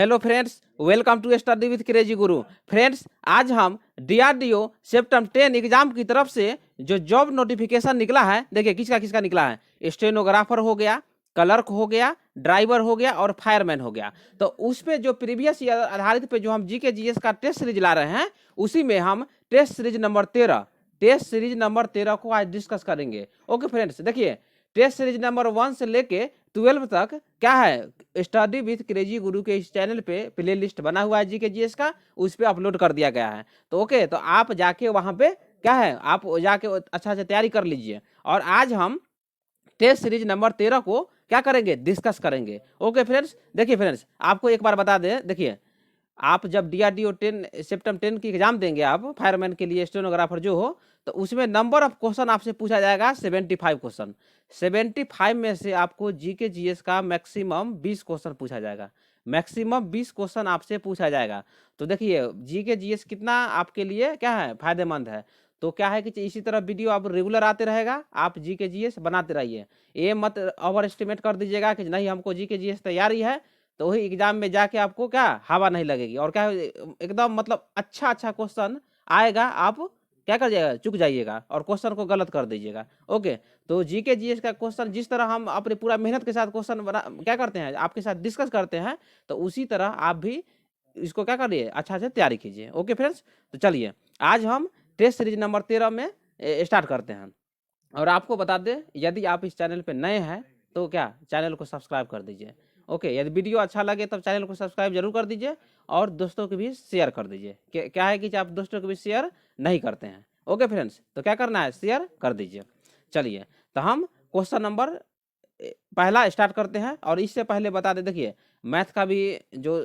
Hello friends, welcome to study with crazy Guru. Friends, आज हम DRDO September 10 exam की तरफ से जो जॉब नोटिफिकेशन निकला है, देखिए किसका किसका निकला है। स्टेनोग्राफर हो गया, क्लर्क हो गया, ड्राइवर हो गया और फायरमैन हो गया। तो उस पे जो प्रीवियस ईयर आधारित पे जो हम जीके जीएस का टेस्ट सीरीज ला रहे हैं, उसी में हम टेस्ट सीरीज नंबर 13 को आज डिस्कस करेंगे। ओके फ्रेंड्स, देखिए टेस्ट सीरीज नंबर 1 से लेके 12 तक क्या है, स्टडी विथ क्रेजी गुरु के इस चैनल पे प्ले लिस्ट बना हुआ है जीके जीएस का, उस पे अपलोड कर दिया गया है। तो ओके, तो आप जाके वहां पे क्या है, आप जाके अच्छा से तैयारी कर लीजिए। और आज हम टेस्ट सीरीज नंबर 13 को क्या करेंगे, डिस्कस करेंगे। ओके फ्रेंड्स, देखिए फ्रेंड्स, आपको एक बार बता दें, देखिए आप जब डीआरडीओ 10 सितंबर 10 की एग्जाम देंगे, आप फायरमैन के लिए स्टेनोग्राफर जो हो, तो उसमें नंबर ऑफ क्वेश्चन आपसे पूछा जाएगा 75 क्वेश्चन। 75 में से आपको जीके जीएस का मैक्सिमम 20 क्वेश्चन पूछा जाएगा। मैक्सिमम 20 क्वेश्चन आपसे पूछा जाएगा। तो देखिए जीके जीएस कितना आपके लिए क्या है, फायदेमंद है। तो क्या है कि इसी तरह वीडियो आप रेगुलर आते रहेगा, आप जीके जीएस बनाते रहिए। ये मत ओवर एस्टिमेट कर दीजिएगा कि नहीं हमको जीके जीएस तैयारी है तो वही एग्जाम में जाके आपको क्या हवा नहीं लगेगी, और क्या एकदम मतलब अच्छा क्वेश्चन आएगा, आप क्या कर जाएगा, चुक जाइएगा और क्वेश्चन को गलत कर दीजिएगा। ओके, तो जीके जीएस का क्वेश्चन जिस तरह हम अपने पूरा मेहनत के साथ क्वेश्चन बना क्या करते हैं, आपके साथ डिस्कस करते हैं, तो उसी तरह आप भी इसको क्या करिए, अच्छा से तैयारी कीजिए। ओके फ्रेंड्स, तो चलिए आज हम टेस्ट सीरीज नंबर 13 में स्टार्ट करते हैं। और आपको बता दें, यदि आप इस चैनल पे नए हैं तो क्या चैनल को सब्सक्राइब कर दीजिए। ओके, यदि वीडियो अच्छा लगे तब चैनल को सब्सक्राइब जरूर कर दीजिए और दोस्तों को भी शेयर कर दीजिए। क्या है कि आप दोस्तों को भी शेयर नहीं करते हैं। ओके फ्रेंड्स, तो क्या करना है, शेयर कर दीजिए। चलिए, तो हम क्वेश्चन नंबर पहला स्टार्ट करते हैं। और इससे पहले बता दें, देखिए मैथ का भी जो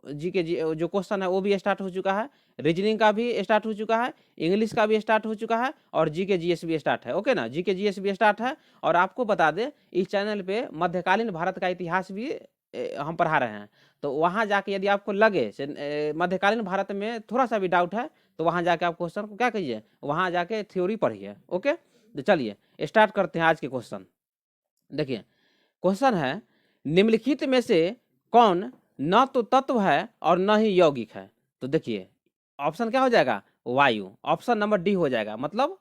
जो क्वेश्चन है वो भी स्टार्ट हो चुका है, रीजनिंग का भी स्टार्ट हो चुका है, इंग्लिश का भी स्टार्ट हो चुका है और जीके जीएस भी स्टार्ट है। ओके ना, जीके जीएस भी स्टार्ट है। और आपको बता दें, इस चैनल पे मध्यकालीन भारत का इतिहास भी हम पढ़ा रहे हैं। तो वहाँ जाके यदि आपको लगे मध्यकालीन भारत में थोड़ा सा भी डाउट है, तो वहाँ जाके आप क्वेश्चन को क्या कीजिए, वहाँ जाके थ्योरी पढ़िए। ओके, तो चलिए स्टार्ट करते हैं आज के क्वेश्चन। देखिए क्वेश्चन है, निम्नलिखित में से कौन न तो तत्व है और न ही यौगिक है। तो देखिए ऑप्शन क्या हो जाएगा, वायु। ऑप्शन नंबर डी हो जाएगा, मतलब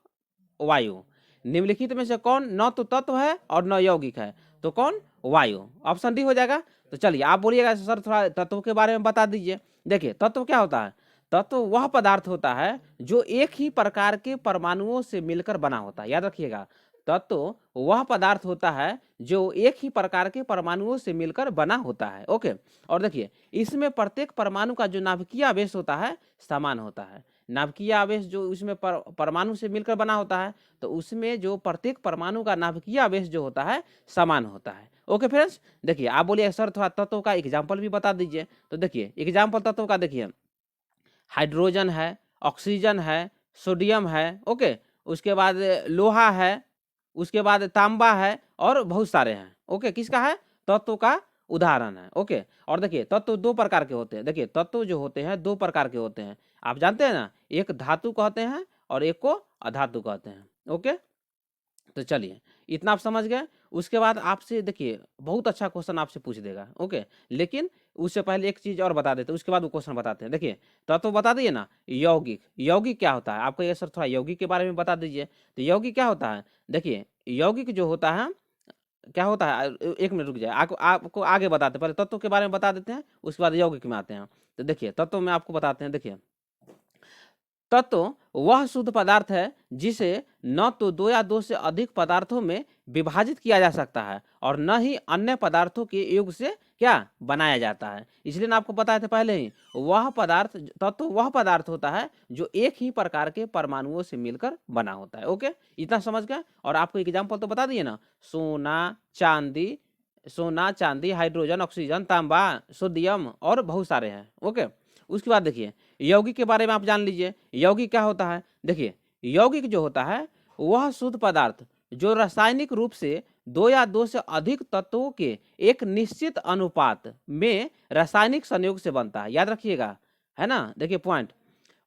वायु। निम्नलिखित में से कौन न तो तत्व है और न यौगिक है, तो कौन, वायु। ऑप्शन डी हो जाएगा। तो चलिए आप बोलिएगा सर थोड़ा तत्व के बारे में बता दीजिए। देखिए तत्व क्या होता है, तत्व वह पदार्थ होता है जो एक ही प्रकार के परमाणुओं से मिलकर बना होता है। याद रखिएगा, तत्व वह पदार्थ होता है जो एक ही प्रकार के परमाणुओं से मिलकर बना होता है। ओके, और देखिए इसमें प्रत्येक परमाणु का जो नाभिकीय आवेश होता है समान होता है। नाभिकीय आवेश जो उसमें परमाणु से मिलकर बना होता है, तो उसमें जो प्रत्येक परमाणु का नाभिकीय आवेश जो होता है समान होता है। ओके फ्रेंड्स, देखिए आप बोलिए सर थोड़ा तत्व का एग्जाम्पल भी बता दीजिए। तो देखिए एग्जाम्पल तत्व का देखिए, हाइड्रोजन है, ऑक्सीजन है, सोडियम है। ओके, उसके बाद लोहा है, उसके बाद तांबा है और बहुत सारे हैं। ओके, किसका है, तत्व का उदाहरण है। ओके, और देखिए तत्व दो प्रकार के होते हैं। देखिए तत्व जो होते हैं दो प्रकार के होते हैं, आप जानते हैं ना, एक धातु कहते हैं और एक को अधातु कहते हैं। ओके, तो चलिए इतना आप समझ गए। उसके बाद आपसे देखिए बहुत अच्छा क्वेश्चन आपसे पूछ देगा। ओके, लेकिन उससे पहले एक चीज और बता देते हैं, उसके बाद वो क्वेश्चन बताते हैं। देखिए तो बता दिए ना, यौगिक। यौगिक क्या होता है, आपको ये सर थोड़ा यौगिक के बारे में बता दीजिए। तो यौगिक क्या होता है, देखिए यौगिक जो होता है क्या होता है, एक मिनट रुक जाए, आपको आगे बताते हैं। पहले तत्व के बारे में बता देते हैं, उसके बाद यौगिक में आते हैं। तो देखिए तत्व में आपको बताते हैं। देखिए तत्व वह शुद्ध पदार्थ है जिसे न तो दो या दो से अधिक पदार्थों में विभाजित किया जा सकता है और न ही अन्य पदार्थों के योग से क्या बनाया जाता है। इसलिए ना आपको बताया था पहले ही, वह पदार्थ, तत्व वह पदार्थ होता है जो एक ही प्रकार के परमाणुओं से मिलकर बना होता है। ओके, इतना समझ गए। और आपको एग्जाम्पल तो बता दिए ना, सोना चांदी, हाइड्रोजन, ऑक्सीजन, तांबा, सोडियम और बहुत सारे हैं। ओके, उसके बाद देखिए यौगिक के बारे में आप जान लीजिए। यौगिक क्या होता है, देखिए यौगिक जो होता है वह शुद्ध पदार्थ जो रासायनिक रूप से दो या दो से अधिक तत्वों के एक निश्चित अनुपात में रासायनिक संयोग से बनता है। याद रखिएगा, है ना। देखिए पॉइंट,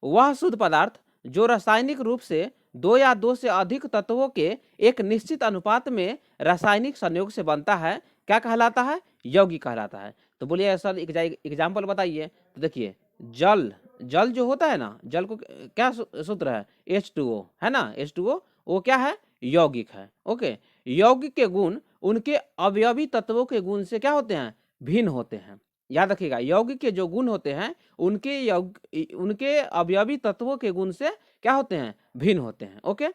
वह शुद्ध पदार्थ जो रासायनिक रूप से दो या दो से अधिक तत्वों के एक निश्चित अनुपात में रासायनिक संयोग से बनता है, क्या कहलाता है, यौगिक कहलाता है। तो बोलिए सर एग्जाम्पल बताइए। तो देखिए जल, जल जो होता है ना, जल को क्या सूत्र है, H2O है ना, H2O वो क्या है, यौगिक है। ओके, यौगिक के गुण उनके अवयवी तत्वों के गुण से क्या होते हैं, भिन्न होते हैं। याद रखिएगा, यौगिक के जो गुण होते हैं उनके अवयवी तत्वों के गुण से क्या होते हैं, भिन्न होते हैं। ओके,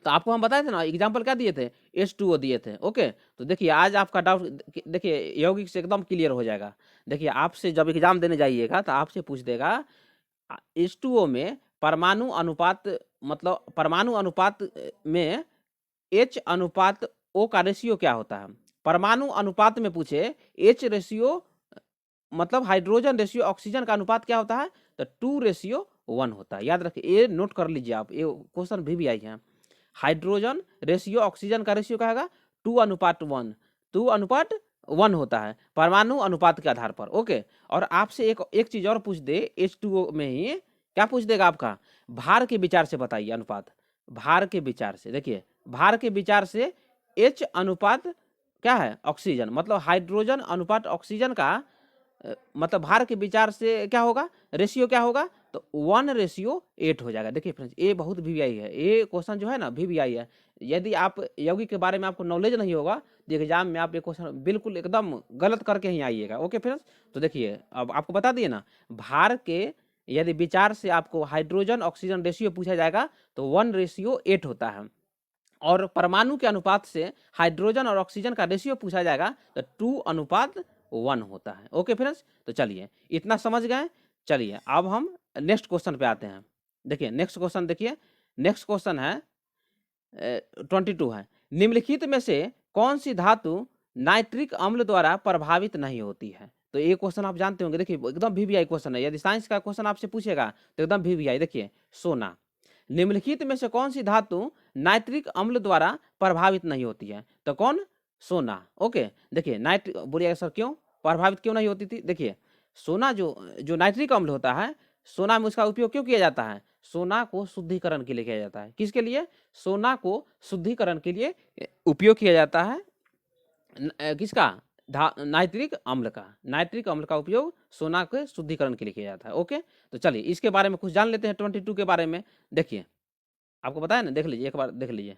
तो आपको हम बताए थे ना, एग्जाम्पल क्या दिए थे, H2O दिए थे। ओके, तो देखिए आज आपका डाउट देखिए यौगिक से एकदम क्लियर हो जाएगा। देखिए आपसे जब एग्जाम देने जाइएगा तो आपसे पूछ देगा H2O में परमाणु अनुपात, मतलब परमाणु अनुपात में H अनुपात O का रेशियो क्या होता है। परमाणु अनुपात में पूछे H रेशियो मतलब हाइड्रोजन रेशियो ऑक्सीजन का अनुपात क्या होता है, तो 2:1 होता है। याद रखिए, ये नोट कर लीजिए आप, ये क्वेश्चन भी आई है। हाइड्रोजन रेशियो ऑक्सीजन का रेशियो क्या होगा, 2:1, 2:1 होता है परमाणु अनुपात के आधार पर। ओके, और आपसे एक चीज और पूछ दे, H2O में ही क्या पूछ देगा आपका, भार के विचार से बताइए अनुपात। भार के विचार से, देखिए भार के विचार से H अनुपात क्या है, ऑक्सीजन, मतलब हाइड्रोजन अनुपात ऑक्सीजन का मतलब भार के विचार से क्या होगा, रेशियो क्या होगा, तो 1:8 हो जाएगा। देखिए फ्रेंड्स, ये बहुत VVI है, ये क्वेश्चन जो है ना VVI है। यदि आप यौगिक के बारे में आपको नॉलेज नहीं होगा तो एग्जाम में आप ये क्वेश्चन बिल्कुल एकदम गलत करके ही आइएगा। ओके फ्रेंड्स, तो देखिए अब आपको बता दिए ना, भार के यदि विचार से आपको हाइड्रोजन ऑक्सीजन रेशियो पूछा जाएगा तो 1:8 होता है, और परमाणु के अनुपात से हाइड्रोजन और ऑक्सीजन का रेशियो पूछा जाएगा तो 2:1 होता है। ओके फ्रेंड्स, तो चलिए इतना समझ गए। चलिए अब हम नेक्स्ट क्वेश्चन पे आते हैं। देखिए नेक्स्ट क्वेश्चन, देखिए नेक्स्ट क्वेश्चन है 22 है, निम्नलिखित में से कौन सी धातु नाइट्रिक अम्ल द्वारा प्रभावित नहीं होती है। तो ये क्वेश्चन आप जानते होंगे, देखिए एकदम VVI क्वेश्चन है। यदि साइंस का क्वेश्चन आपसे पूछेगा तो एकदम VVI। देखिए सोना, निम्नलिखित में से कौन सी धातु नाइट्रिक अम्ल द्वारा प्रभावित नहीं होती है, तो कौन, सोना। ओके, देखिए नाइट्रिक, बोलिएगा सर क्यों प्रभावित क्यों नहीं होती थी। देखिए सोना जो जो नाइट्रिक अम्ल होता है, सोना में उसका उपयोग क्यों किया जाता है, सोना को शुद्धिकरण के लिए किया जाता है। किसके लिए, सोना को शुद्धिकरण के लिए उपयोग किया जाता है। किसका, नाइट्रिक अम्ल का, नाइट्रिक अम्ल का उपयोग सोना के शुद्धिकरण के लिए किया जाता है। ओके, तो चलिए इसके बारे में कुछ जान लेते हैं 22 के बारे में। देखिए आपको पता है ना, देख लीजिए एक बार देख लीजिए।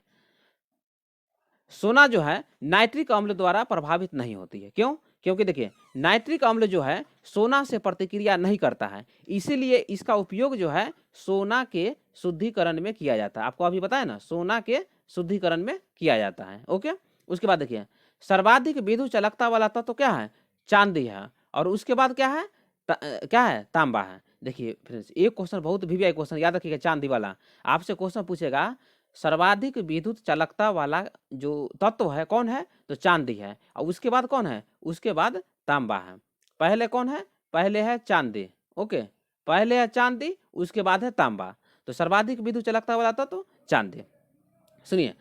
सोना जो है नाइट्रिक अम्ल द्वारा प्रभावित नहीं होती है। क्यों, क्योंकि देखिए नाइट्रिक अम्ल जो है सोना से प्रतिक्रिया नहीं करता है, इसीलिए इसका उपयोग जो है सोना के शुद्धिकरण में किया जाता है। आपको अभी बताया ना, सोना के शुद्धिकरण में किया जाता है। ओके, उसके बाद देखिए सर्वाधिक विद्युत चालकता वाला तत्व तो क्या है, चांदी है, और उसके बाद क्या है, क्या है, तांबा है। देखिए फ्रेंड्स, एक क्वेश्चन बहुत VVI क्वेश्चन, याद रखिएगा चांदी वाला। आपसे क्वेश्चन पूछेगा सर्वाधिक विद्युत चालकता वाला जो तत्व है कौन है, तो चांदी है, और उसके बाद कौन है, उसके बाद तांबा है। पहले कौन है, पहले है चांदी। ओके, पहले है चांदी, उसके बाद है तांबा। तो सर्वाधिक विद्युत चालकता वाला तत्व चांदी। सुनिए,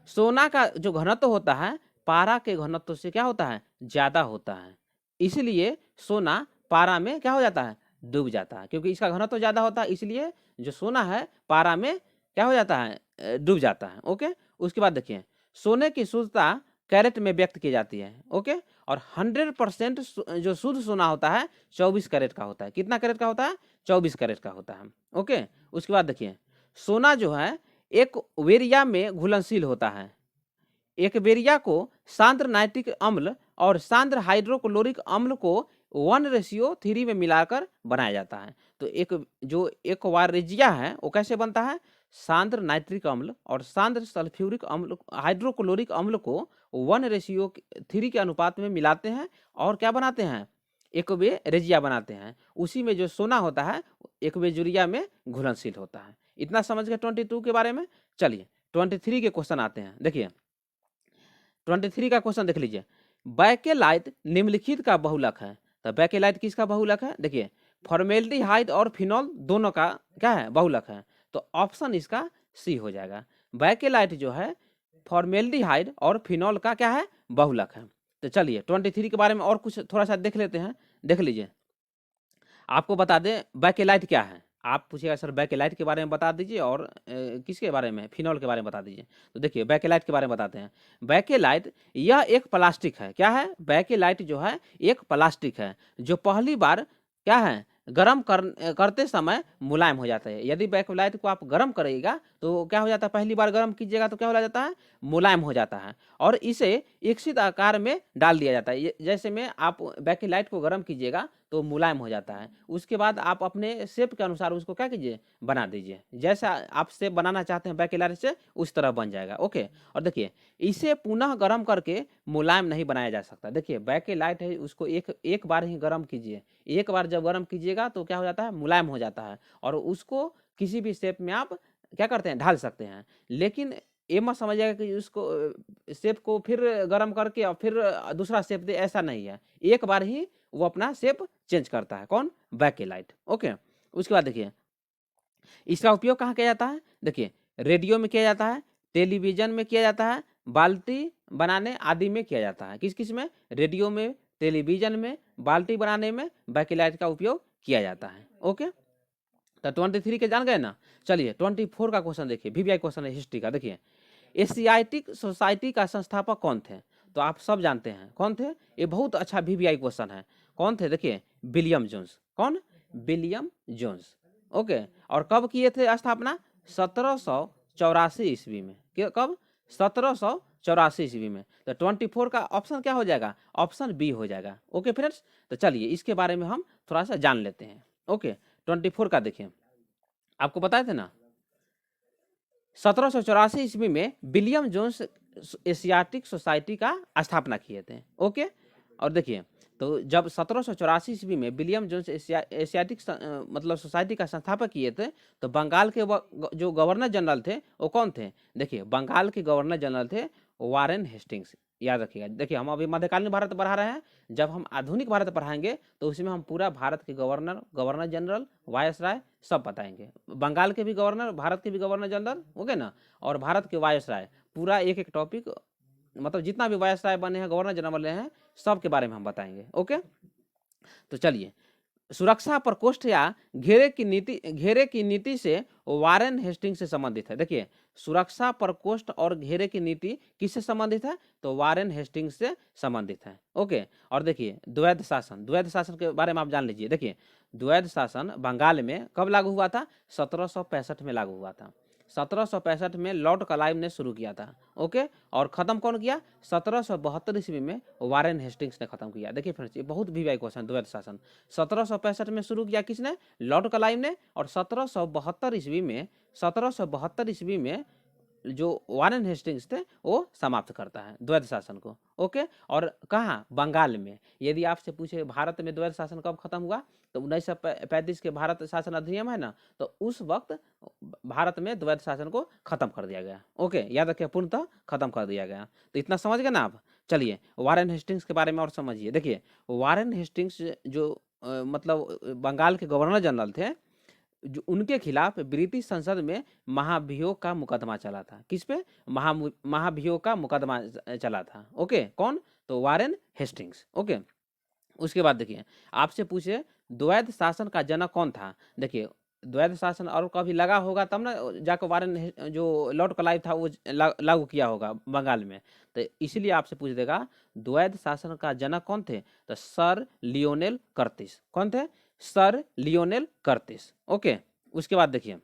सोना का जो घनत्व होता है पारा के घनत्व से क्या होता है, ज्यादा होता है, इसलिए सोना पारा में क्या हो जाता है, डूब जाता है। क्योंकि इसका घनत्व ज्यादा होता है, इसलिए जो सोना है पारा में क्या हो जाता है, डूब जाता है। ओके, उसके बाद देखिए सोने की शुद्धता कैरेट में व्यक्त की जाती है। ओके, और 100% जो शुद्ध सोना होता है 24 कैरेट का होता है। कितना कैरेट का होता है, 24 कैरेट का होता है। ओके, उसके बाद देखिए सोना जो है एक वेरिया में घुलनशील होता है। एक वेरिया को सांद्र नाइट्रिक अम्ल और सांद्र हाइड्रोक्लोरिक अम्ल को 1:3 में मिलाकर बनाया जाता है। तो एक वारेजिया है वो कैसे बनता है, सांद्र नाइट्रिक अम्ल और सांद्र सल्फ्यूरिक अम्ल हाइड्रोक्लोरिक अम्ल को 1:3 के अनुपात में मिलाते हैं और क्या बनाते हैं, एक वे रेजिया बनाते हैं। उसी में जो सोना होता है एक वे जुरिया में घुलनशील होता है। इतना समझ गए 22 के बारे में। चलिए 23 के क्वेश्चन आते हैं। देखिए 23 का क्वेश्चन देख लीजिए, बैकेलाइट निम्नलिखित का बहुलक है। तो बैकेलाइट किसका बहुलक है, देखिए फॉर्मेल्डिहाइड और फिनॉल दोनों का क्या है, बहुलक है। तो ऑप्शन इसका सी हो जाएगा। बैकेलाइट जो है फॉर्मेल्डिहाइड और फिनॉल का क्या है, बहुलक है। तो चलिए 23 के बारे में और कुछ थोड़ा सा देख लेते हैं। देख लीजिए, आपको बता दें बैकेलाइट क्या है। आप पूछिएगा सर बैकेलाइट के बारे में बता दीजिए और किसके बारे में, फिनॉल के बारे में बता दीजिए। तो देखिए बैकेलाइट के बारे में बताते हैं। बैकेलाइट यह एक प्लास्टिक है, क्या है, बैकेलाइट जो है एक प्लास्टिक है जो पहली बार क्या है गर्म करते समय मुलायम हो जाता है। यदि बैकेलाइट को आप गर्म करिएगा तो क्या हो जाता है, पहली बार गर्म कीजिएगा तो क्या हो जाता है, मुलायम हो जाता है और इसे इच्छित आकार में डाल दिया जाता है। जैसे में आप बैकेलाइट को गर्म कीजिएगा तो मुलायम हो जाता है। उसके बाद आप अपने शेप के अनुसार उसको क्या कीजिए, बना दीजिए। जैसा आप शेप बनाना चाहते हैं बैकेलाइट से उस तरह बन जाएगा। ओके, और देखिए इसे पुनः गर्म करके मुलायम नहीं बनाया जा सकता। देखिए बैकेलाइट है उसको एक बार ही गर्म कीजिए, एक बार जब गर्म कीजिएगा तो क्या हो जाता है, मुलायम हो जाता है और उसको किसी भी शेप में आप क्या करते हैं, ढाल सकते हैं। लेकिन ये मत समझिएगा कि उसको शेप को फिर गर्म करके और फिर दूसरा शेप दे, ऐसा नहीं है। एक बार ही वो अपना शेप चेंज करता है, कौन, बैकेलाइट। ओके, उसके बाद देखिए इसका उपयोग कहाँ किया जाता है, देखिए रेडियो में किया जाता है, टेलीविजन में किया जाता है, बाल्टी बनाने आदि में किया जाता है। किस किस में, रेडियो में, टेलीविजन में, बाल्टी बनाने में बैकेलाइट का उपयोग किया जाता है। ओके, तो 23 के जान गए ना। चलिए 24 का क्वेश्चन देखिए, वीवीआई क्वेश्चन है हिस्ट्री का। देखिए एशियाटिक सोसाइटी का संस्थापक कौन थे, तो आप सब जानते हैं कौन थे, ये बहुत अच्छा वीवीआई क्वेश्चन है। कौन थे, देखिए विलियम जोन्स। कौन, विलियम जोन्स। ओके, और कब किए थे स्थापना, 1784 ईस्वी में। कब, 1784 ईस्वी में। तो 24 का ऑप्शन क्या हो जाएगा, ऑप्शन बी हो जाएगा। ओके फ्रेंड्स, तो चलिए इसके बारे में हम थोड़ा सा जान लेते हैं। ओके, 24 का देखिए, आपको बताए थे ना 1784 ईस्वी में विलियम जोन्स एशियाटिक सोसाइटी का स्थापना किए थे। ओके, और देखिए तो जब 1784 ईस्वी में विलियम जोन्स एशियाटिक मतलब सोसाइटी का संस्थापक किए थे तो बंगाल के जो गवर्नर जनरल थे वो कौन थे, देखिए बंगाल के गवर्नर जनरल थे वारेन हेस्टिंग्स। याद रखिएगा, देखिए हम अभी मध्यकालीन भारत पढ़ा रहे हैं, जब हम आधुनिक भारत पढ़ाएंगे तो उसमें हम पूरा भारत के गवर्नर, गवर्नर जनरल, वायसराय सब बताएंगे। बंगाल के भी गवर्नर, भारत के भी गवर्नर जनरल, ओके ना, और भारत के वायसराय, पूरा एक एक टॉपिक, मतलब जितना भी वायसराय बने हैं, गवर्नर जनरल बने हैं, सब के बारे में हम बताएंगे। ओके, तो चलिए सुरक्षा प्रकोष्ठ या घेरे की नीति से वारेन हेस्टिंग से संबंधित है। देखिए सुरक्षा प्रकोष्ठ और घेरे की नीति किससे संबंधित है, तो वारेन हेस्टिंग से संबंधित है। ओके, और देखिए द्वैध शासन, द्वैध शासन के बारे में आप जान लीजिए। देखिए द्वैध शासन बंगाल में कब लागू हुआ था, 1765 में लागू हुआ था। 1765 में लॉर्ड क्लाइव ने शुरू किया था। ओके, और खत्म कौन किया, 1772 ईस्वी में वारेन हेस्टिंग्स ने खत्म किया। देखिए फ्रेंड्स ये बहुत वीवीआई क्वेश्चन, द्वैध शासन 1765 में शुरू किया किसने, लॉर्ड क्लाइव ने, और 1772 ईस्वी में, 1772 ईस्वी में जो वारेन हेस्टिंग्स थे वो समाप्त करता है द्वैध शासन को। ओके, और कहाँ, बंगाल में। यदि आपसे पूछे भारत में द्वैध शासन कब खत्म हुआ, तो 1935 के भारत शासन अधिनियम है ना, तो उस वक्त भारत में द्वैध शासन को खत्म कर दिया गया। ओके, याद रखिए पूर्णतः खत्म कर दिया गया। तो इतना समझ गए ना आप। चलिए वारेन हेस्टिंग्स के बारे में और समझिए। देखिए वारेन हेस्टिंग्स जो मतलब बंगाल के गवर्नर जनरल थे, जो उनके खिलाफ ब्रिटिश संसद में महाभियोग का मुकदमा चला था। किस पे, महाभियोग का मुकदमा चला था। ओके, कौन, तो वारेन हेस्टिंग्स। ओके, उसके बाद देखिए आपसे पूछे द्वैध शासन का जनक कौन था। देखिए द्वैध शासन और कभी लगा होगा तब ना जाकर वारेन जो लॉर्ड क्लाइव था वो लागू किया होगा बंगाल में, तो इसीलिए आपसे पूछ देगा द्वैध शासन का जनक कौन थे, तो सर लियोनेल कर्टिस। कौन थे, सर लियोनेल कर्टिस। ओके, उसके बाद देखिए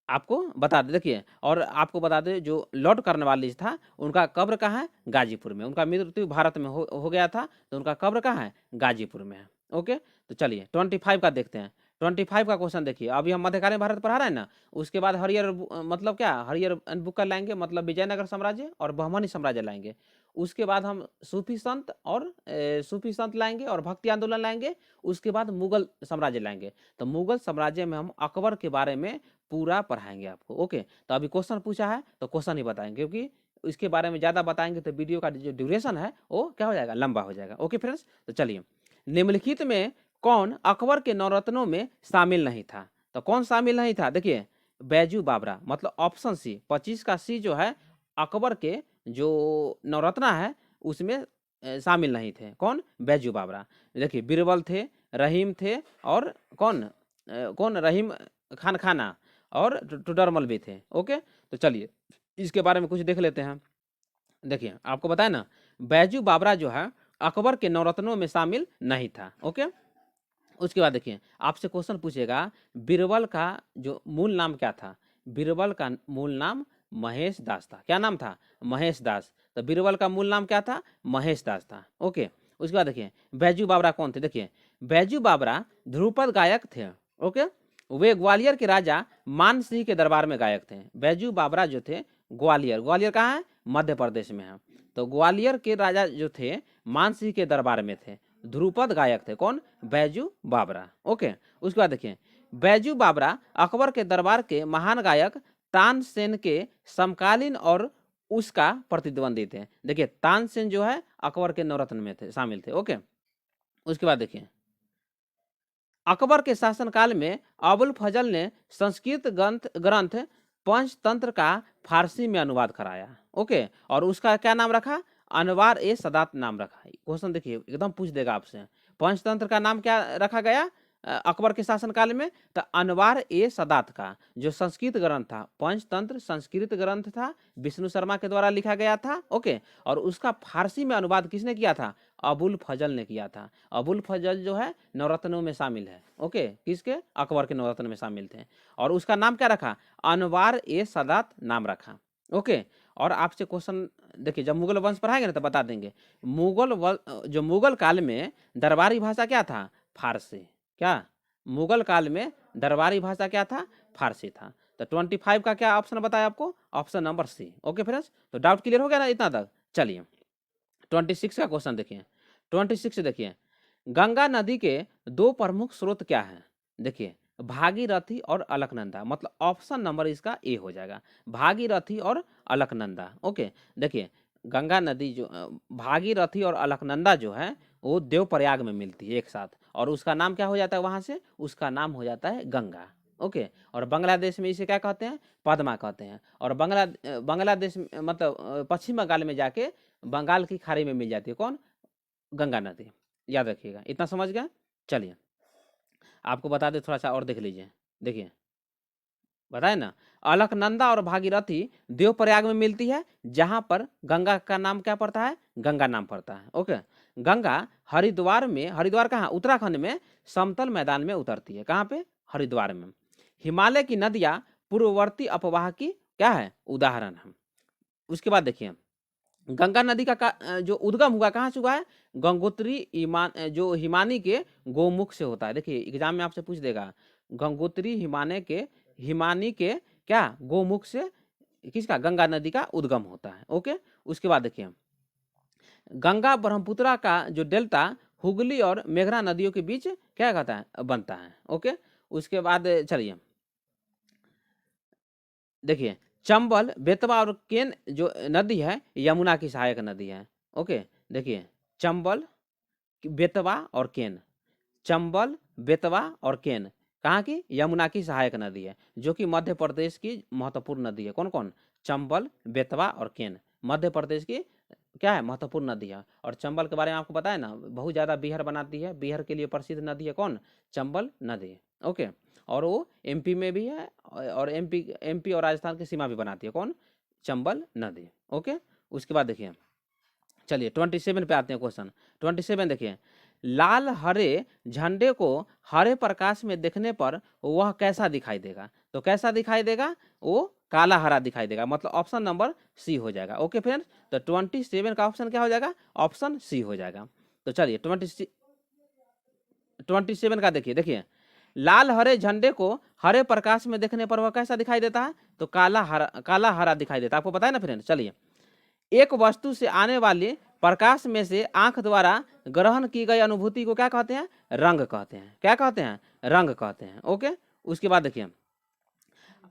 आपको बता दे, देखिए और आपको बता दे जो लॉर्ड कर्नवालिस था उनका कब्र कहाँ है, गाजीपुर में। उनका मृत्यु भारत में हो गया था, तो उनका कब्र कहाँ है, गाजीपुर में है। ओके, तो चलिए 25 का देखते हैं। 25 का क्वेश्चन देखिए, अभी हम मध्यकालीन भारत पढ़ा रहे हैं ना, उसके बाद हरियर मतलब क्या, हरियर बुक लाएंगे, मतलब विजयनगर साम्राज्य और बहमनी साम्राज्य लाएंगे। उसके बाद हम सूफी संत लाएंगे और भक्ति आंदोलन लाएंगे। उसके बाद मुगल साम्राज्य लाएंगे। तो मुगल साम्राज्य में हम अकबर के बारे में पूरा पढ़ाएंगे आपको। ओके, तो अभी क्वेश्चन पूछा है तो क्वेश्चन ही बताएंगे, क्योंकि इसके बारे में ज़्यादा बताएंगे तो वीडियो का जो ड्यूरेशन है वो क्या हो जाएगा, लंबा हो जाएगा। ओके फ्रेंड्स, तो चलिए निम्नलिखित में कौन अकबर के नवरत्नों में शामिल नहीं था, तो कौन शामिल नहीं था, देखिए बैजू बाबरा, मतलब ऑप्शन सी, 25 का सी जो है, अकबर के जो नवरत्ना है उसमें शामिल नहीं थे। कौन, बैजू बाबरा। देखिए बीरबल थे, रहीम थे, और कौन, कौन रहीम खान खाना और टुडरमल भी थे। ओके, तो चलिए इसके बारे में कुछ देख लेते हैं। देखिए आपको बताया ना, बैजू बाबरा जो है अकबर के नवरत्नों में शामिल नहीं था। ओके, उसके बाद देखिए आपसे क्वेश्चन पूछेगा बीरबल का जो मूल नाम क्या था। बीरबल का मूल नाम महेश दास था। क्या नाम था? महेश दास। तो बीरबल का मूल नाम क्या था? महेश दास था। ओके, उसके बाद देखिए बैजू बाबरा कौन थे। देखिए बैजू बाबरा ध्रुपद गायक थे। ओके, वे ग्वालियर के राजा मान सिंह के दरबार में गायक थे। बैजू बाबरा जो थे ग्वालियर, ग्वालियर कहाँ है? मध्य प्रदेश में है। तो ग्वालियर के राजा जो थे मान सिंह के दरबार में थे, ध्रुपद गायक थे। कौन? बैजू बाबरा। ओके, उसके बाद देखिए बैजू बाबरा अकबर के दरबार के महान गायक तानसेन के समकालीन और उसका प्रतिद्वंदी थे। देखिए तानसेन जो है अकबर के नवरत्न में थे, शामिल थे। ओके, उसके बाद देखिए अकबर के शासनकाल में अबुल फजल ने संस्कृत ग्रंथ पंचतंत्र का फारसी में अनुवाद कराया। ओके, और उसका क्या नाम रखा? अनवार ए सदात नाम रखा। क्वेश्चन देखिए एकदम पूछ देगा आपसे, पंचतंत्र का नाम क्या रखा गया अकबर के शासनकाल में? तो अनवार ए सदात का जो संस्कृत ग्रंथ था, पंचतंत्र संस्कृत ग्रंथ था, विष्णु शर्मा के द्वारा लिखा गया था। ओके, और उसका फारसी में अनुवाद किसने किया था? अबुल फजल ने किया था। अबुल फजल जो है नवरत्नों में शामिल है। ओके, किसके? अकबर के नवरत्न में शामिल थे। और उसका नाम क्या रखा? अनवार ए सदात नाम रखा। ओके, और आपसे क्वेश्चन देखिए जब मुगल वंश पढ़ाएंगे ना तो बता देंगे। जो मुगल काल में दरबारी भाषा क्या था? फारसी। क्या मुगल काल में दरबारी भाषा क्या था? फारसी था। तो 25 का क्या ऑप्शन बताया आपको? Option number C. Okay friends, तो डाउट क्लियर हो गया ना इतना तक? चलिए 26 का क्वेश्चन देखिए। 26 देखिए गंगा नदी के दो प्रमुख स्रोत क्या हैं? देखिए भागीरथी और अलकनंदा, मतलब ऑप्शन नंबर इसका ए हो जाएगा, भागीरथी और अलकनंदा। ओके, देखिए गंगा नदी जो भागीरथी और अलकनंदा जो है वो देवप्रयाग में मिलती है एक साथ, और उसका नाम क्या हो जाता है वहां से? उसका नाम हो जाता है गंगा। ओके, और बांग्लादेश में इसे क्या कहते हैं? पद्मा कहते हैं। और बांग्लादेश मतलब पश्चिम बंगाल में जाके बंगाल की खाड़ी में मिल जाती है। कौन? गंगा नदी। याद रखिएगा, इतना समझ गए? चलिए आपको बता दे थोड़ा सा और देख लीजिए। देखिए बताए ना, अलकनंदा और भागीरथी देवप्रयाग में मिलती है, जहां पर गंगा का नाम क्या पड़ता है? गंगा नाम पड़ता है। ओके, गंगा हरिद्वार में, हरिद्वार कहाँ? उत्तराखंड में समतल मैदान में उतरती है। कहाँ पे? हरिद्वार में। हिमालय की नदियां पूर्ववर्ती अपवाह की क्या है? उदाहरण है। उसके बाद देखिए गंगा नदी का जो उद्गम हुआ कहाँ से हुआ है? गंगोत्री जो हिमानी के गोमुख से होता है। देखिए एग्जाम में आपसे पूछ देगा गंगोत्री हिमानी के क्या गोमुख से किसका? गंगा नदी का उद्गम होता है। ओके, उसके बाद देखिए गंगा ब्रह्मपुत्रा का जो डेल्टा हुगली और मेघना नदियों के बीच क्या कहता है? बनता है। ओके, उसके बाद चलिए देखिए चंबल, बेतवा और केन जो नदी है यमुना की सहायक नदी है। ओके, देखिए चंबल, बेतवा और केन, चंबल, बेतवा और केन कहाँ की? यमुना की सहायक नदी है, जो कि मध्य प्रदेश की महत्वपूर्ण नदी है। कौन कौन? चंबल, बेतवा और केन मध्य प्रदेश की क्या है? महत्वपूर्ण नदी है। और चंबल के बारे में आपको पता है ना, बहुत ज़्यादा बीहर बनाती है। बीहर के लिए प्रसिद्ध नदी है कौन? चंबल नदी। ओके, और वो एमपी में भी है, और एमपी और राजस्थान की सीमा भी बनाती है। कौन? चंबल नदी। ओके, उसके बाद देखिए चलिए 27 पे आते हैं क्वेश्चन। 27 देखिए लाल हरे झंडे को हरे प्रकाश में देखने पर वह कैसा दिखाई देगा? तो कैसा दिखाई देगा? वो काला हरा दिखाई देगा, मतलब ऑप्शन नंबर सी हो जाएगा। ओके फ्रेंड्स, तो 27 का ऑप्शन क्या हो जाएगा? ऑप्शन सी हो जाएगा। तो चलिए 27 का देखिए लाल हरे झंडे को हरे प्रकाश में देखने पर वह कैसा दिखाई देता है? तो काला हरा दिखाई देता है। आपको पता है ना फ्रेंड? चलिए एक वस्तु से आने वाले प्रकाश में से आंख द्वारा ग्रहण की गई अनुभूति को क्या कहते हैं? रंग कहते हैं। क्या कहते हैं? रंग कहते हैं। ओके, उसके बाद देखिए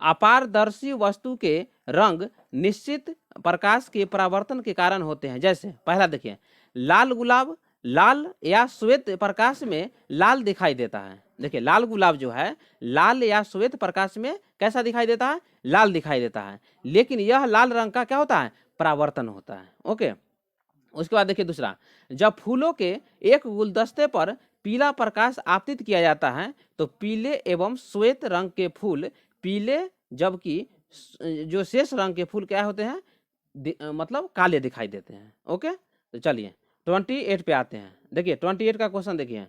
अपारदर्शी वस्तु के रंग निश्चित प्रकाश के परावर्तन के कारण होते हैं। जैसे पहला देखिए लाल गुलाब लाल या श्वेत प्रकाश में लाल दिखाई देता है। देखिए लाल गुलाब जो है लाल या श्वेत प्रकाश में कैसा दिखाई देता है? लाल दिखाई देता है, लेकिन यह लाल रंग का क्या होता है? परावर्तन होता है। ओके, उसके बाद देखिए दूसरा, जब फूलों के एक गुलदस्ते पर पीला प्रकाश आपतित किया जाता है तो पीले एवं श्वेत रंग के फूल पीले, जबकि जो शेष रंग के फूल क्या होते हैं, मतलब काले दिखाई देते हैं। ओके, तो चलिए 28 पे आते हैं। देखिए 28 का क्वेश्चन देखिए,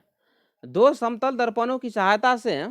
दो समतल दर्पणों की सहायता से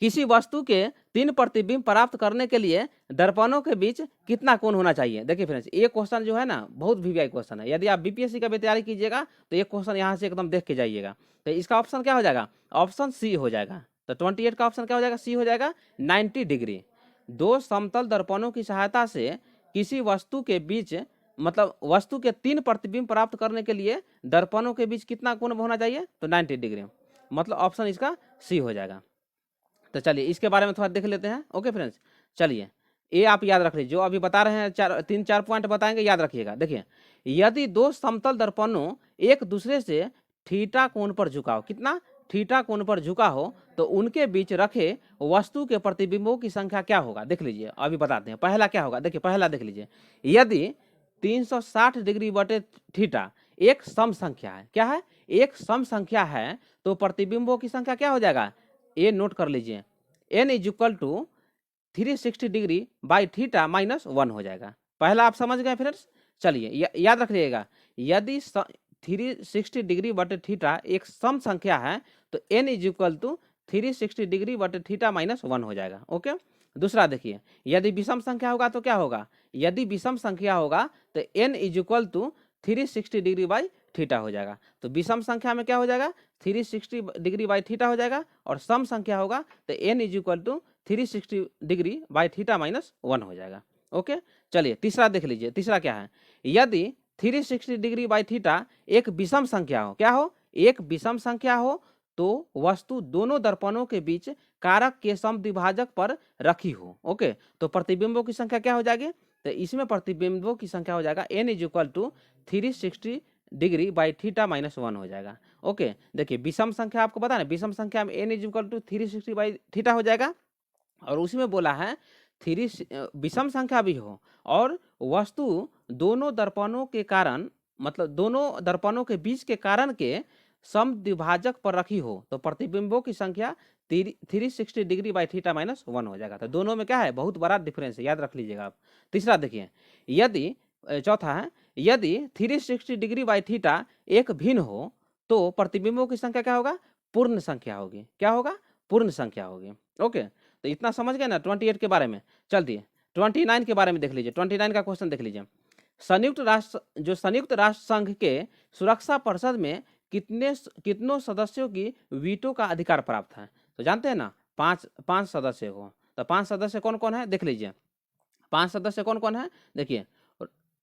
किसी वस्तु के 3 प्रतिबिंब प्राप्त करने के लिए दर्पणों के बीच कितना कोण होना चाहिए। देखिए फ्रेंड्स, ये क्वेश्चन जो है ना बहुत वीवीआई क्वेश्चन है। यदि आप बीपीएससी का भी तैयारी कीजिएगा तो ये क्वेश्चन यहाँ से एकदम देख के जाइएगा। तो इसका ऑप्शन क्या हो जाएगा, ऑप्शन सी हो जाएगा। तो 28 का ऑप्शन क्या हो जाएगा, सी हो जाएगा 90 डिग्री। दो समतल दर्पणों की सहायता से किसी वस्तु के बीच, मतलब वस्तु के 3 प्रतिबिंब प्राप्त करने के लिए दर्पणों के बीच कितना कोण होना चाहिए, तो 90 डिग्री, मतलब ऑप्शन इसका सी हो जाएगा। तो चलिए इसके बारे में थोड़ा देख लेते हैं। ओके फ्रेंड्स, चलिए ये आप याद रख लीजिए, जो अभी बता रहे हैं 3-4 पॉइंट बताएंगे, याद रखिएगा। देखिए, यदि दो समतल दर्पणों एक दूसरे से थीटा कोण पर झुका हो, कितना, थीटा कोण पर झुका हो, तो उनके बीच रखे वस्तु के प्रतिबिंबों की संख्या क्या होगा। देख लीजिए, अभी बताते हैं। पहला क्या होगा, देखिए पहला देख लीजिए, यदि 360 डिग्री बटे थीटा एक सम संख्या है, क्या है, एक सम संख्या है, तो प्रतिबिंबों की संख्या क्या हो जाएगा, ये नोट कर लीजिए, n is equal to 360 degree by theta minus 1 हो जाएगा। पहला आप समझ गए फ्रेंड्स। चलिए याद रखिएगा, यदि 360 डिग्री बटे थीटा एक सम संख्या है तो n is equal to 360 degree बटे थीटा माइनस 1 हो जाएगा। ओके, दूसरा देखिए, यदि विषम संख्या होगा तो क्या होगा, यदि विषम संख्या होगा तो n is equal to 360 degree by theta हो जाएगा। तो विषम संख्या में क्या हो जाएगा, 360 डिग्री बाई थीटा हो जाएगा, और सम संख्या होगा तो n is equal to 360 degree by theta minus 1 हो जाएगा। ओके, चलिए तीसरा देख लीजिए, तीसरा क्या है, यदि 360 डिग्री बाई थीटा एक विषम संख्या हो, क्या हो, एक विषम संख्या हो, तो वस्तु दोनों दर्पणों के बीच कारक के समद्विभाजक पर रखी हो। ओके, तो प्रतिबिंबों की संख्या क्या हो जाएगी, तो इसमें प्रतिबिंबों की संख्या हो जाएगा n is equal to 360 degree by theta minus 1 हो जाएगा। ओके, देखिए विषम संख्या आपको पता है, विषम संख्या में n is equal to 360 by theta हो जाएगा, और उसी में बोला है विषम संख्या भी हो और वस्तु दोनों दर्पणों के कारण, मतलब दोनों दर्पणों के बीच के कारण के समद्विभाजक पर रखी हो, तो प्रतिबिंबों की संख्या 360 डिग्री बाई थीटा माइनस 1 हो जाएगा। तो दोनों में क्या है, बहुत बड़ा डिफरेंस है, याद रख लीजिएगा आप। तीसरा देखिए, यदि चौथा है, यदि 360 डिग्री बाई थीटा एक भिन्न हो तो प्रतिबिंबों की संख्या क्या होगा, पूर्ण संख्या होगी, क्या होगा, पूर्ण संख्या होगी। ओके, तो इतना समझ गए ना 28 के बारे में। चलती 29 के बारे में देख लीजिए, 29 का क्वेश्चन देख लीजिए, संयुक्त राष्ट्र संघ के सुरक्षा परिषद में कितनों सदस्यों की वीटो का अधिकार प्राप्त है। तो जानते हैं ना, पांच सदस्य हो। तो 5 सदस्य कौन कौन है, देख लीजिए 5 सदस्य कौन कौन है। देखिए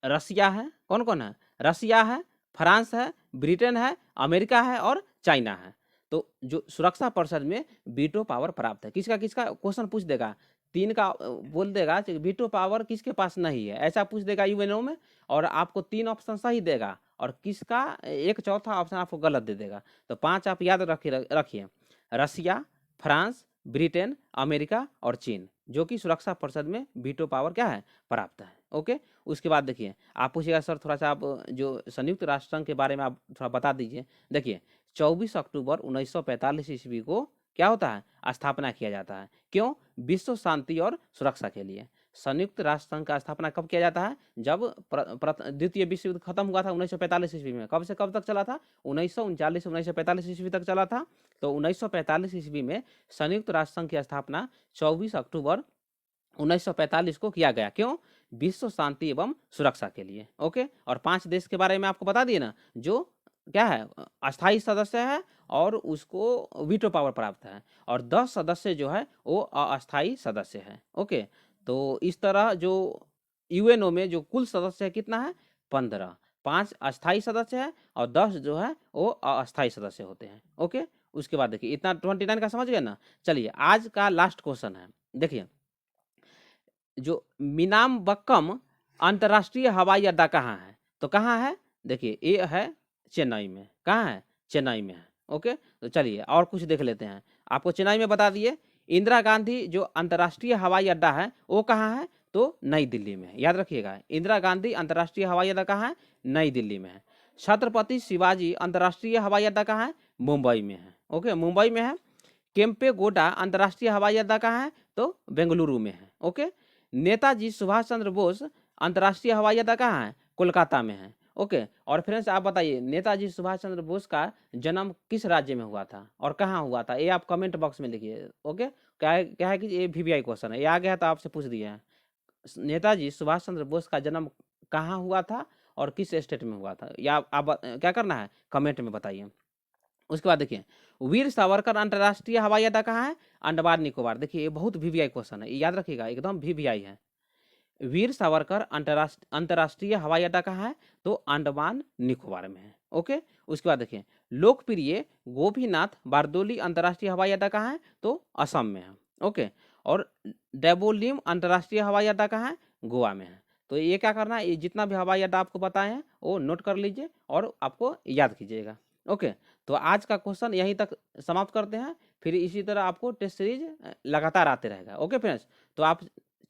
रसिया है, कौन कौन है, रसिया है, फ्रांस है, ब्रिटेन है, अमेरिका है और चाइना है। तो जो सुरक्षा परिषद में वीटो पावर प्राप्त है, किसका किसका क्वेश्चन पूछ देगा, 3 का बोल देगा कि वीटो पावर किसके पास नहीं है, ऐसा पूछ देगा यूएनओ में, और आपको 3 ऑप्शन सही देगा और किसका एक चौथा ऑप्शन आपको गलत दे देगा। तो 5 आप याद रखिए, रसिया, फ्रांस, ब्रिटेन, अमेरिका और चीन, जो कि सुरक्षा परिषद में वीटो पावर क्या है, प्राप्त है। ओके, उसके बाद देखिए आप पूछिएगा सर थोड़ा सा आप जो संयुक्त राष्ट्र संघ के बारे में आप थोड़ा बता दीजिए। देखिए 24 अक्टूबर 1945 ईस्वी को क्या होता है, स्थापना किया जाता है, क्यों, विश्व शांति और सुरक्षा के लिए। संयुक्त राष्ट्र संघ का स्थापना कब किया जाता है, जब द्वितीय विश्व युद्ध खत्म हुआ था 1945 ईस्वी में। कब से कब तक चला था, 1939 से 1945 ईस्वी तक चला था। तो 1945 ईस्वी में संयुक्त राष्ट्र संघ की स्थापना 24 अक्टूबर 1945 को किया गया, क्यों, विश्व शांति एवं सुरक्षा के लिए। ओके, और 5 देश के बारे में आपको बता दिए ना, जो क्या है, अस्थायी सदस्य है और उसको वीटो पावर प्राप्त है, और 10 सदस्य जो है वो अस्थायी सदस्य है। ओके, तो इस तरह जो यूएनओ में जो कुल सदस्य है कितना है, 15, 5 अस्थायी सदस्य है और 10 जो है वो अस्थायी सदस्य होते हैं। ओके, उसके बाद देखिए इतना 29 का समझ गए ना। चलिए आज का लास्ट क्वेश्चन है, देखिए जो मीनामबक्कम अंतर्राष्ट्रीय हवाई अड्डा कहाँ है, तो कहाँ है, देखिए ये है चेन्नई में, कहाँ है, चेन्नई में है। ओके, तो चलिए और कुछ देख लेते हैं, आपको चेन्नई में बता दिए। इंदिरा गांधी जो अंतर्राष्ट्रीय हवाई अड्डा है वो कहाँ है, तो नई दिल्ली में है, याद रखिएगा। इंदिरा गांधी अंतर्राष्ट्रीय हवाई अड्डा कहाँ है, नई दिल्ली में है। छत्रपति शिवाजी अंतर्राष्ट्रीय हवाई अड्डा कहाँ है? मुंबई में है। ओके, मुंबई में है। केम्पेगौड़ा अंतर्राष्ट्रीय हवाई अड्डा कहाँ है? तो बेंगलुरु में है। ओके, नेताजी सुभाष चंद्र बोस अंतर्राष्ट्रीय हवाई अड्डा कहाँ है? कोलकाता में है। ओके, और फ्रेंड्स आप बताइए नेताजी सुभाष चंद्र बोस का जन्म किस राज्य में हुआ था और कहाँ हुआ था? ये आप कमेंट बॉक्स में लिखिए। ओके, क्या है कि ये VVI क्वेश्चन है, ये आ गया तो आपसे पूछ दिया है। नेताजी सुभाष चंद्र बोस का जन्म कहाँ हुआ था और किस स्टेट में हुआ था? या आप क्या करना है? कमेंट में बताइए। उसके बाद देखिए वीर सावरकर अंतर्राष्ट्रीय हवाई अड्डा कहाँ है? अंडमान निकोबार। देखिए ये बहुत VVI क्वेश्चन है, ये याद रखिएगा, एकदम VVI है। वीर सावरकर अंतर्राष्ट्रीय हवाई अड्डा कहाँ है? तो अंडमान निकोबार में है। ओके, उसके बाद देखिए लोकप्रिय गोपीनाथ बारदोली अंतर्राष्ट्रीय हवाई अड्डा कहाँ है? तो असम में है। ओके, और डेबोलिम अंतर्राष्ट्रीय हवाई अड्डा कहाँ है? गोवा में है। तो ये क्या करना है, ये जितना भी हवाई अड्डा आपको बताए हैं वो नोट कर लीजिए और आपको याद कीजिएगा। ओके, तो आज का क्वेश्चन यहीं तक समाप्त करते हैं, फिर इसी तरह आपको टेस्ट सीरीज लगातार आते रहेगा। ओके फ्रेंड्स, तो आप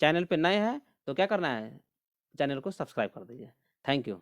चैनल पे नए हैं तो क्या करना है, चैनल को सब्सक्राइब कर दीजिए। Thank you.